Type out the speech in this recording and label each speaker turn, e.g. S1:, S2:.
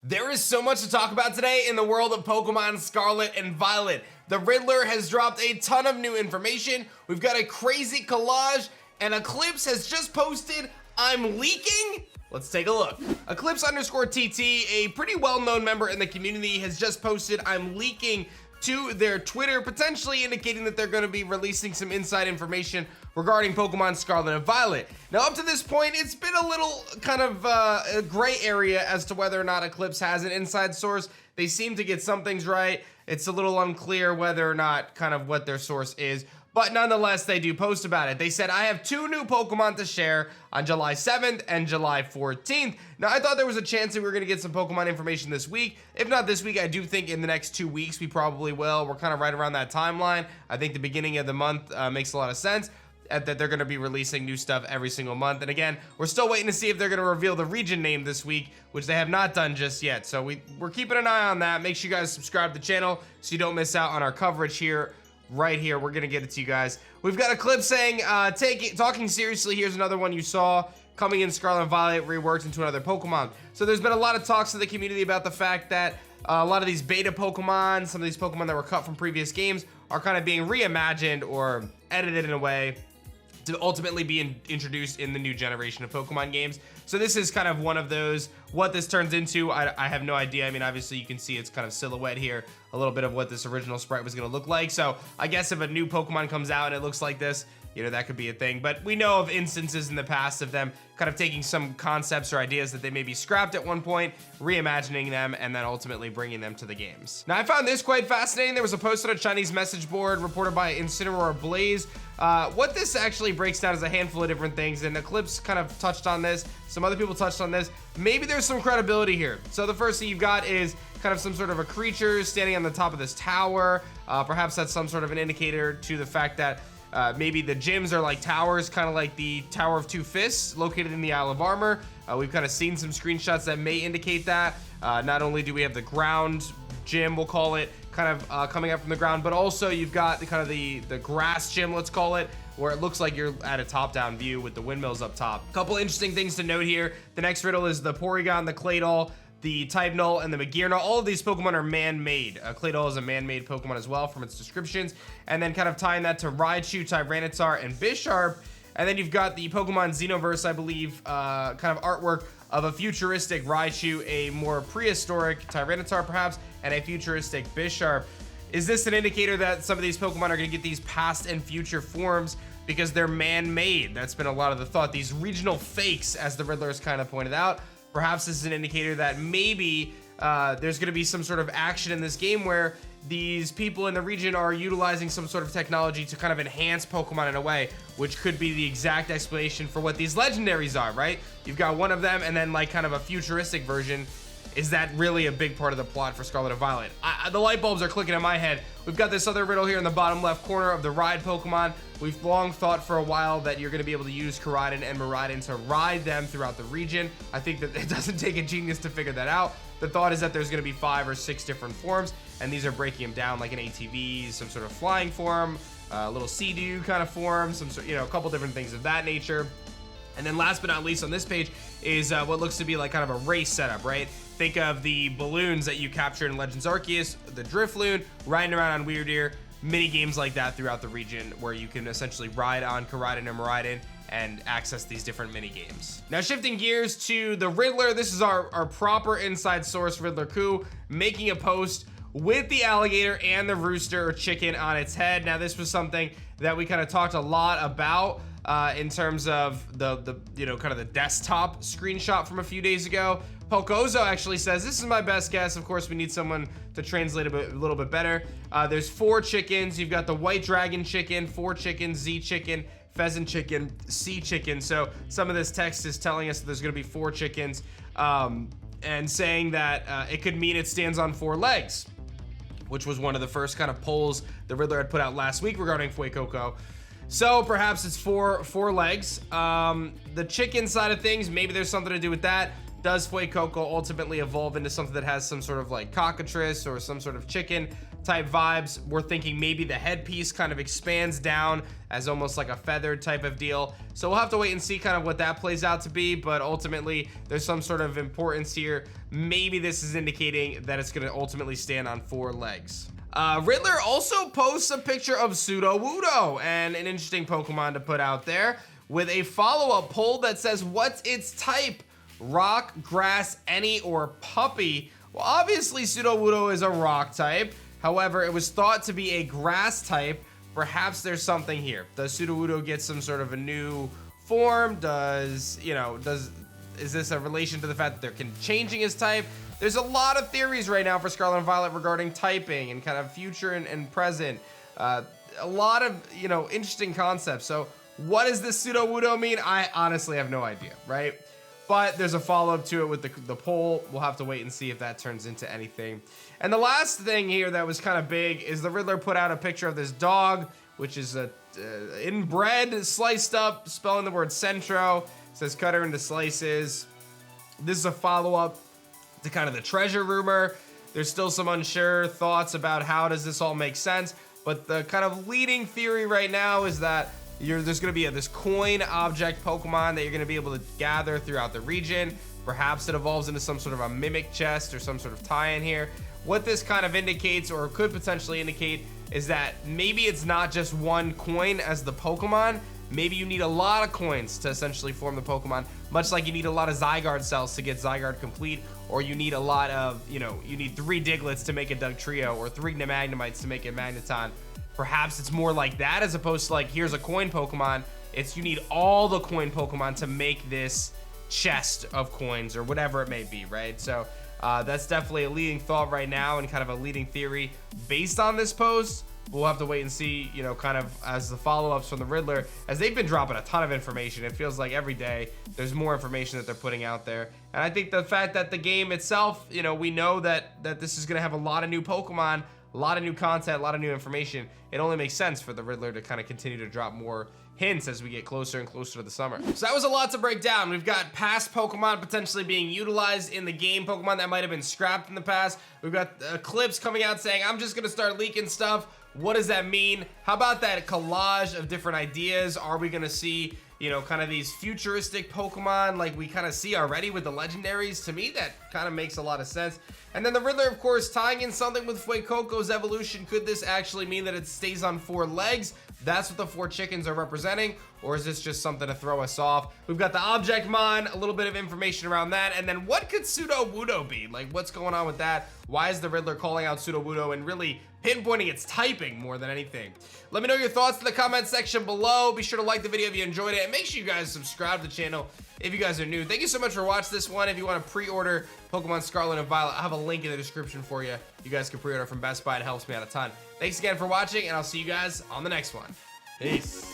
S1: There is so much to talk about today in the world of Pokemon Scarlet and Violet. The Riddler has dropped a ton of new information. We've got a crazy collage, and Eclipse has just posted, "I'm leaking?" Let's take a look. Eclipse_TT, a pretty well-known member in the community, has just posted, "I'm leaking" to their Twitter, potentially indicating that they're going to be releasing some inside information regarding Pokemon Scarlet and Violet. Now, up to this point, it's been a little kind of a gray area as to whether or not Eclipse has an inside source. They seem to get some things right. It's a little unclear whether or not kind of what their source is. But nonetheless, they do post about it. They said, "I have 2 new Pokemon to share on July 7th and July 14th. Now, I thought there was a chance that we were going to get some Pokemon information this week. If not this week, I do think in the next 2 weeks, we probably will. We're kind of right around that timeline. I think the beginning of the month makes a lot of sense, that they're going to be releasing new stuff every single month. And again, we're still waiting to see if they're going to reveal the region name this week, which they have not done just yet. So we're keeping an eye on that. Make sure you guys subscribe to the channel so you don't miss out on our coverage here. Right here, we're gonna get it to you guys. We've got a clip saying, talking seriously, here's another one you saw, coming in Scarlet and Violet, reworked into another Pokemon. So there's been a lot of talks in the community about the fact that a lot of these beta Pokemon, some of these Pokemon that were cut from previous games, are kind of being reimagined or edited in a way to ultimately be introduced in the new generation of Pokemon games. So this is kind of one of those. What this turns into, I have no idea. I mean, obviously you can see it's kind of silhouette here, a little bit of what this original sprite was gonna look like. So I guess if a new Pokemon comes out and it looks like this, you know, that could be a thing. But we know of instances in the past of them kind of taking some concepts or ideas that they maybe scrapped at one point, reimagining them, and then ultimately bringing them to the games. Now, I found this quite fascinating. There was a post on a Chinese message board reported by Incineroar Blaze. What this actually breaks down is a handful of different things, and Eclipse kind of touched on this. Some other people touched on this. Maybe there's some credibility here. So the first thing you've got is kind of some sort of a creature standing on the top of this tower. Perhaps that's some sort of an indicator to the fact that maybe the gyms are like towers, kind of like the Tower of Two Fists located in the Isle of Armor. We've kind of seen some screenshots that may indicate that. Not only do we have the ground gym, we'll call it, kind of coming up from the ground, but also you've got the kind of the grass gym, let's call it, where it looks like you're at a top-down view with the windmills up top. Couple interesting things to note here. The next riddle is the Porygon, the Claydol, the Typenol, and the Magearna. All of these Pokemon are man-made. Claydol is a man-made Pokemon as well from its descriptions. And then kind of tying that to Raichu, Tyranitar, and Bisharp. And then you've got the Pokemon Xenoverse, I believe, kind of artwork of a futuristic Raichu, a more prehistoric Tyranitar perhaps, and a futuristic Bisharp. Is this an indicator that some of these Pokemon are going to get these past and future forms because they're man-made? That's been a lot of the thought. These regional fakes, as the Riddler has kind of pointed out. Perhaps this is an indicator that maybe there's going to be some sort of action in this game where these people in the region are utilizing some sort of technology to kind of enhance Pokemon in a way, which could be the exact explanation for what these legendaries are, right? You've got one of them and then like kind of a futuristic version. Is that really a big part of the plot for Scarlet and Violet? The light bulbs are clicking in my head. We've got this other riddle here in the bottom left corner of the ride Pokemon. We've long thought for a while that you're going to be able to use Koraidon and Miraidon to ride them throughout the region. I think that it doesn't take a genius to figure that out. The thought is that there's going to be 5 or 6 different forms, and these are breaking them down like an ATV, some sort of flying form, a little Sea-Doo kind of form, some sort, you know, a couple different things of that nature. And then last but not least on this page is what looks to be like kind of a race setup, right? Think of the balloons that you captured in Legends Arceus, the Drifloon, riding around on Weirdeer, mini games like that throughout the region where you can essentially ride on Koraidon and Miraidon and access these different mini games. Now shifting gears to the Riddler, this is our proper inside source, Riddler Coup, making a post with the alligator and the rooster or chicken on its head. Now this was something that we kind of talked a lot about in terms of the you know, kind of the desktop screenshot from a few days ago. Pocozo actually says, "This is my best guess." Of course, we need someone to translate a little bit better. There's 4 chickens. You've got the white dragon chicken, 4 chickens, Z chicken, pheasant chicken, sea chicken. So some of this text is telling us that there's going to be 4 chickens, and saying that it could mean it stands on 4 legs, which was one of the first kind of polls the Riddler had put out last week regarding Fuecoco. So perhaps it's four legs. The chicken side of things, maybe there's something to do with that. does Fuecoco ultimately evolve into something that has some sort of like cockatrice or some sort of chicken type vibes? We're thinking maybe the headpiece kind of expands down as almost like a feathered type of deal. So we'll have to wait and see kind of what that plays out to be, but ultimately there's some sort of importance here. Maybe this is indicating that it's going to ultimately stand on 4 legs. Riddler also posts a picture of Sudowoodo, and an interesting Pokemon to put out there, with a follow-up poll that says, what's its type? Rock, grass, any, or puppy? Well, obviously Sudowoodo is a rock type. However, it was thought to be a grass type. Perhaps there's something here. Does Sudowoodo get some sort of a new form? Is this a relation to the fact that they're changing his type? There's a lot of theories right now for Scarlet and Violet regarding typing and kind of future and present. A lot of, interesting concepts. So what does this Sudowoodo mean? I honestly have no idea, right? But there's a follow-up to it with the poll. We'll have to wait and see if that turns into anything. And the last thing here that was kind of big is the Riddler put out a picture of this dog, which is inbred, sliced up, spelling the word centro. It says cut her into slices. This is a follow-up to kind of the treasure rumor. There's still some unsure thoughts about how does this all make sense, but the kind of leading theory right now is that there's going to be this coin object Pokemon that you're going to be able to gather throughout the region. Perhaps it evolves into some sort of a mimic chest or some sort of tie-in here. What this kind of indicates, or could potentially indicate, is that maybe it's not just one coin as the Pokemon. Maybe you need a lot of coins to essentially form the Pokemon, much like you need a lot of Zygarde cells to get Zygarde complete, or you need a lot of, you need 3 Digletts to make a Dugtrio, or 3 Magnemites to make a Magneton. Perhaps it's more like that, as opposed to like, here's a coin Pokemon. It's you need all the coin Pokemon to make this chest of coins, or whatever it may be, right? So that's definitely a leading thought right now, and kind of a leading theory based on this post. We'll have to wait and see, kind of as the follow-ups from the Riddler, as they've been dropping a ton of information. It feels like every day there's more information that they're putting out there. And I think the fact that the game itself, we know that this is going to have a lot of new Pokemon, a lot of new content, a lot of new information. It only makes sense for the Riddler to kind of continue to drop more hints as we get closer and closer to the summer. So that was a lot to break down. We've got past Pokemon potentially being utilized in the game, Pokemon that might have been scrapped in the past. We've got Eclipse coming out saying, I'm just gonna start leaking stuff. What does that mean? How about that collage of different ideas? Are we gonna see, kind of these futuristic Pokemon like we kind of see already with the legendaries? To me, that kind of makes a lot of sense. And then the Riddler, of course, tying in something with Fuecoco's evolution. Could this actually mean that it stays on 4 legs? That's what the 4 chickens are representing, or is this just something to throw us off? We've got the Objectmon, a little bit of information around that, and then what could Sudowoodo be? Like, what's going on with that? Why is the Riddler calling out Sudowoodo and really pinpointing its typing more than anything? Let me know your thoughts in the comment section below. Be sure to like the video if you enjoyed it, and make sure you guys subscribe to the channel if you guys are new. Thank you so much for watching this one. If you want to pre-order Pokemon Scarlet and Violet, I have a link in the description for you. You guys can pre-order from Best Buy. It helps me out a ton. Thanks again for watching, and I'll see you guys on the next one. Peace.